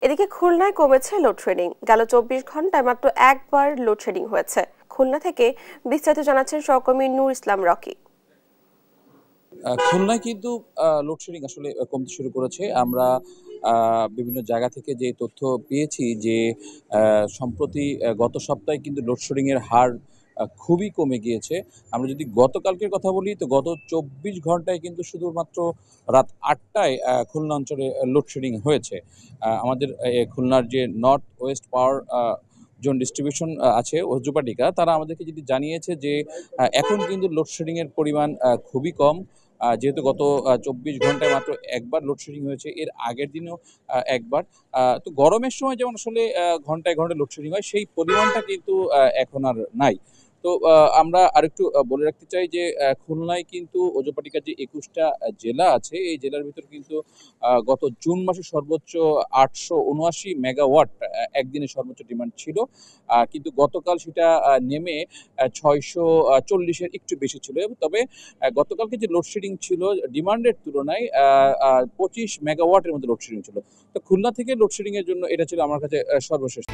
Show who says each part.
Speaker 1: এদিকে খুলনায় কমেছে লোডশেডিং। গেল ২৪ ঘন্টায় মাত্র একবার লোডশেডিং হয়েছে। খুলনা থেকে বিস্তারিত জানাচ্ছেন সহকর্মী নূর ইসলাম রকি।
Speaker 2: খুলনায় কিন্তু লোডশেডিং আসলে কমতে শুরু করেছে। আমরা বিভিন্ন জায়গা থেকে যে তথ্য পেয়েছি যে সম্প্রতি গত সপ্তাহে কিন্তু লোডশেডিং এর হার খুবই কমে গিয়েছে। আমরা যদি গতকালকের কথা বলি তো গত ২৪ ঘন্টায় কিন্তু শুধুমাত্র রাত ৮টায় খুলনা অঞ্চলে লোডশেডিং হয়েছে। আমাদের খুলনার যে নর্থ ওয়েস্ট পাওয়ার জোন ডিস্ট্রিবিউশন আছে ওজুপাটিকা, তারা আমাদেরকে যেটি জানিয়েছে যে এখন কিন্তু লোডশেডিং এর পরিমাণ খুবই কম। যেহেতু গত ২৪ ঘন্টায় মাত্র একবার লোডশেডিং হয়েছে, এর আগের দিনেও একবার। তো গরমের সময় যেমন আসলে ঘন্টায় ঘন্টায় লোডশেডিং হয়, সেই পরিমাণটা কিন্তু এখন আর নাই। তো আমরা আরেকটু বলে রাখতে চাই যে খুলনায় কিন্তু ওজপাটিকার যে ২১টা জেলা আছে, এই জেলার ভিতর কিন্তু গত জুন মাসে সর্বোচ্চ ৮৭৯ মেগাওয়াট একদিনে সর্বোচ্চ ডিমান্ড ছিল। কিন্তু গতকাল সেটা নেমে ৬৪০ এর একটু বেশি ছিল। তবে গতকালকে যে লোডশেডিং ছিল ডিমান্ডের তুলনায় ২৫ মেগাওয়াটের মতো লোডশেডিং ছিল। তো খুলনা থেকে লোডশেডিং এর জন্য এটা ছিল আমার কাছে সর্বশেষ।